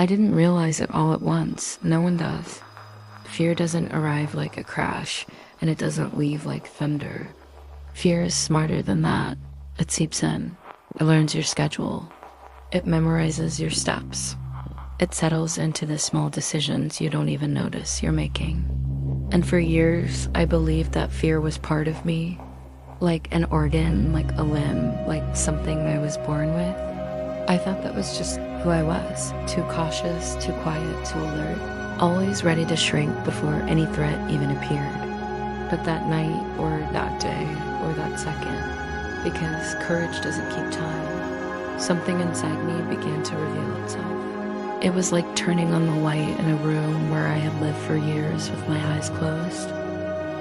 I didn't realize it all at once. No one does. Fear doesn't arrive like a crash, and it doesn't leave like thunder. Fear is smarter than that. It seeps in. It learns your schedule. It memorizes your steps. It settles into the small decisions you don't even notice you're making. And for years, I believed that fear was part of me, like an organ, like a limb, like something I was born with. I thought that was just who I was, too cautious, too quiet, too alert, always ready to shrink before any threat even appeared. But that night, or that day, or that second, because courage doesn't keep time, something inside me began to reveal itself. It was like turning on the light in a room where I had lived for years with my eyes closed.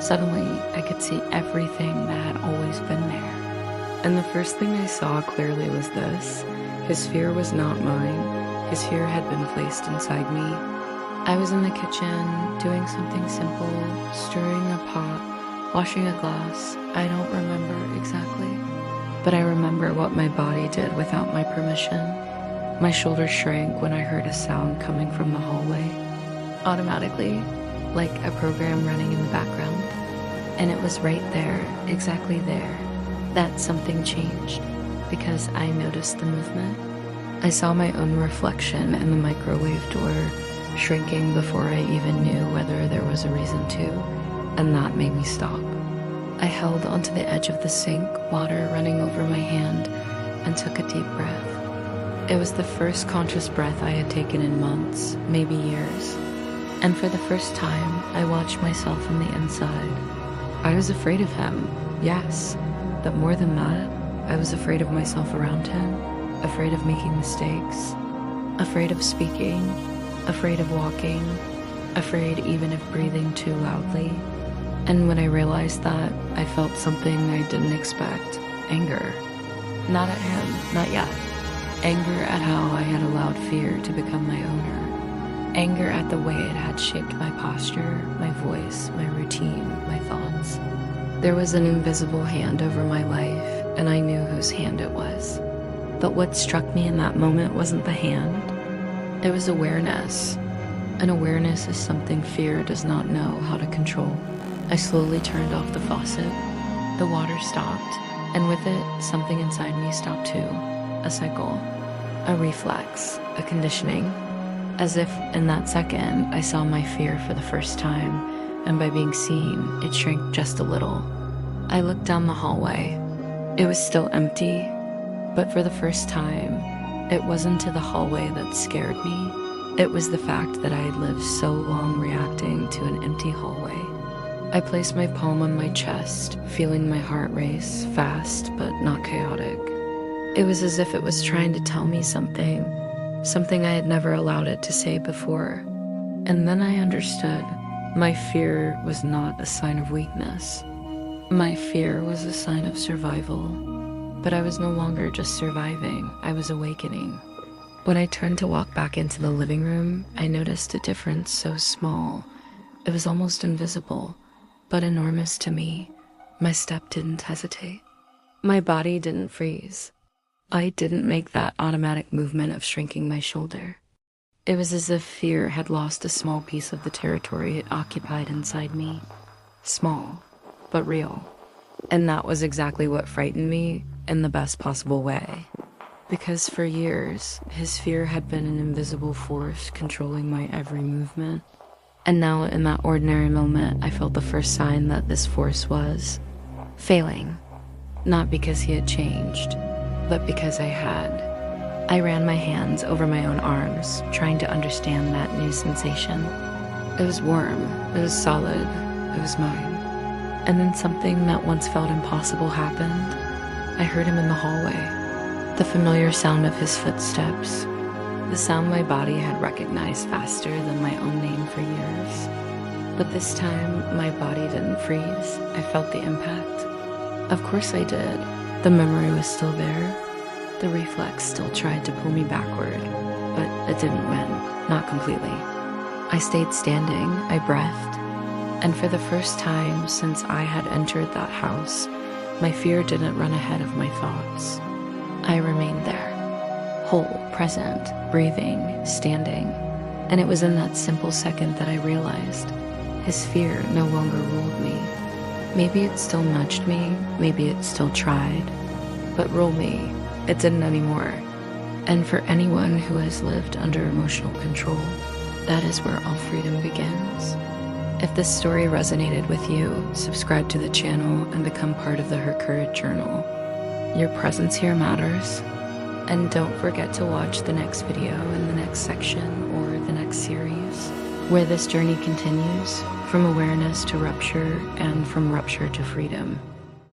Suddenly, I could see everything that had always been there. And the first thing I saw clearly was this. His fear was not mine. His fear had been placed inside me. I was in the kitchen, doing something simple, stirring a pot, washing a glass. I don't remember exactly, but I remember what my body did without my permission. My shoulders shrank when I heard a sound coming from the hallway, automatically, like a program running in the background. And it was right there, exactly there, that something changed, because I noticed the movement. I saw my own reflection in the microwave door, shrinking before I even knew whether there was a reason to, and that made me stop. I held onto the edge of the sink, water running over my hand, and took a deep breath. It was the first conscious breath I had taken in months, maybe years. And for the first time, I watched myself from the inside. I was afraid of him, yes, but more than that, I was afraid of myself around him, afraid of making mistakes, afraid of speaking, afraid of walking, afraid even of breathing too loudly. And when I realized that, I felt something I didn't expect, anger. Not at him, not yet. Anger at how I had allowed fear to become my owner. Anger at the way it had shaped my posture, my voice, my routine, my thoughts. There was an invisible hand over my life, and I knew whose hand it was. But what struck me in that moment wasn't the hand. It was awareness. And awareness is something fear does not know how to control. I slowly turned off the faucet. The water stopped, and with it, something inside me stopped too. A cycle, a reflex, a conditioning. As if in that second, I saw my fear for the first time, and by being seen, it shrank just a little. I looked down the hallway. It was still empty, but for the first time, it wasn't to the hallway that scared me. It was the fact that I had lived so long reacting to an empty hallway. I placed my palm on my chest, feeling my heart race, fast but not chaotic. It was as if it was trying to tell me something I had never allowed it to say before. And then I understood. My fear was not a sign of weakness. My fear was a sign of survival. But I was no longer just surviving, I was awakening. When I turned to walk back into the living room, I noticed a difference so small. It was almost invisible, but enormous to me. My step didn't hesitate. My body didn't freeze. I didn't make that automatic movement of shrinking my shoulder. It was as if fear had lost a small piece of the territory it occupied inside me. Small, but real. And that was exactly what frightened me in the best possible way. Because for years, his fear had been an invisible force controlling my every movement. And now in that ordinary moment, I felt the first sign that this force was failing. Not because he had changed, but because I had. I ran my hands over my own arms, trying to understand that new sensation. It was warm, it was solid, it was mine. And then something that once felt impossible happened. I heard him in the hallway. The familiar sound of his footsteps. The sound my body had recognized faster than my own name for years. But this time, my body didn't freeze. I felt the impact. Of course I did. The memory was still there. The reflex still tried to pull me backward, but it didn't win, not completely. I stayed standing, I breathed, and for the first time since I had entered that house, my fear didn't run ahead of my thoughts. I remained there, whole, present, breathing, standing. And it was in that simple second that I realized his fear no longer ruled me. Maybe it still nudged me, maybe it still tried, but rule me, it didn't anymore. And for anyone who has lived under emotional control, that is where all freedom begins. If this story resonated with you, subscribe to the channel and become part of the Her Courage Journal. Your presence here matters. And don't forget to watch the next video in the next section or the next series, where this journey continues from awareness to rupture and from rupture to freedom.